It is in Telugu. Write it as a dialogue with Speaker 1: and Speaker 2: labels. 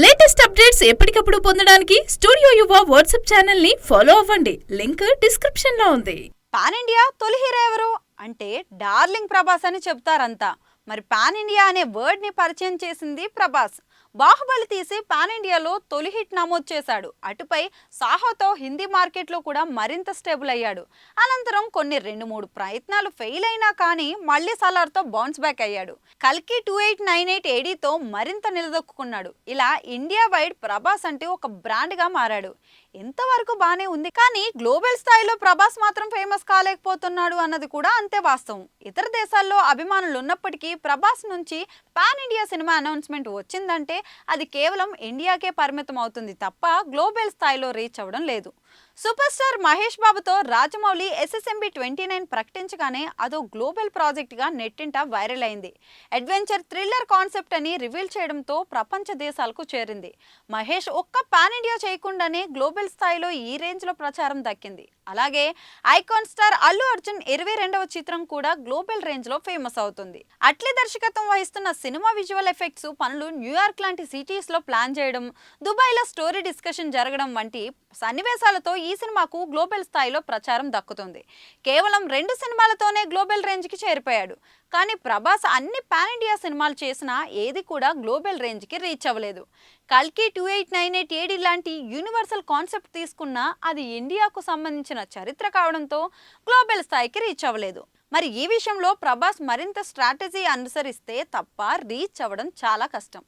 Speaker 1: లేటెస్ట్ అప్డేట్స్ ఎప్పటికప్పుడు పొందడానికి స్టూడియో యువ వాట్సాప్ ఛానల్ ని ఫాలో అవ్వండి. లింక్ డిస్క్రిప్షన్ లో ఉంది.
Speaker 2: పాన్ ఇండియా తొలి హీరో ఎవరు అంటే డార్లింగ్ ప్రభాస్ అని చెప్తారంతా. మరి పాన్ ఇండియా అనే వర్డ్ ని పరిచయం చేసింది ప్రభాస్. బాహుబలి తీసి పాన్ ఇండియాలో తొలి హిట్ నమోదు చేశాడు. అటుపై సాహోతో హిందీ మార్కెట్లో కూడా మరింత స్టేబుల్ అయ్యాడు. అనంతరం కొన్ని 2-3 ప్రయత్నాలు ఫెయిల్ అయినా కానీ మళ్ళీ సలార్తో బౌన్స్ బ్యాక్ అయ్యాడు. కల్కి 2898 ఏడీతో మరింత నిలదొక్కున్నాడు. ఇలా ఇండియా వైడ్ ప్రభాస్ అంటే ఒక బ్రాండ్గా మారాడు. ఇంతవరకు బానే ఉంది, కానీ గ్లోబల్ స్థాయిలో ప్రభాస్ మాత్రం ఫేమస్ కాలేకపోతున్నాడు అన్నది కూడా అంతే వాస్తవం. ఇతర దేశాల్లో అభిమానులు ఉన్నప్పటికీ ప్రభాస్ నుంచి పాన్ ఇండియా సినిమా అనౌన్స్మెంట్ వచ్చిందంటే అది కేవలం ఇండియాకే పరిమితం అవుతుంది తప్ప గ్లోబల్ స్థాయిలో రీచ్ అవ్వడం లేదు. సూపర్ స్టార్ మహేష్ బాబుతో రాజమౌళి SSMB 29 ప్రకటించగానే అదో గ్లోబల్ ప్రాజెక్ట్గా నెట్టింట వైరల్ అయింది. అడ్వెంచర్ థ్రిల్లర్ కాన్సెప్ట్ అని రివీల్ చేయడంతో ప్రపంచ దేశాలకు చేరింది. మహేష్ ఒక్క పాన్ ఇండియా చేయకుండానే గ్లోబల్ స్థాయిలో ఈ రేంజ్లో ప్రచారం దక్కింది. అలాగే ఐకాన్ స్టార్ అల్లు అర్జున్ 22వ చిత్రం కూడా గ్లోబల్ రేంజ్లో ఫేమస్ అవుతుంది. అట్లీ దర్శకత్వం వహిస్తున్న సినిమా విజువల్ ఎఫెక్ట్స్ పనులు న్యూయార్క్ లాంటి సిటీస్లో ప్లాన్ చేయడం, దుబాయ్లో స్టోరీ డిస్కషన్ జరగడం వంటి సన్నివేశాలతో ఈ సినిమాకు గ్లోబల్ స్థాయిలో ప్రచారం దక్కుతుంది. కేవలం 2 సినిమాలతోనే గ్లోబల్ రేంజ్కి చేరిపోయాడు. కానీ ప్రభాస్ అన్ని పాన్ ఇండియా సినిమాలు చేసినా ఏది కూడా గ్లోబల్ రేంజ్కి రీచ్ అవ్వలేదు. కల్కి 2898 ఏడీ లాంటి యూనివర్సల్ కాన్సెప్ట్ తీసుకున్నా అది ఇండియాకు సంబంధించిన చరిత్ర కావడంతో గ్లోబల్ స్థాయికి రీచ్ అవ్వలేదు. మరి ఈ విషయంలో ప్రభాస్ మరింత స్ట్రాటజీ అనుసరిస్తే తప్ప రీచ్ అవ్వడం చాలా కష్టం.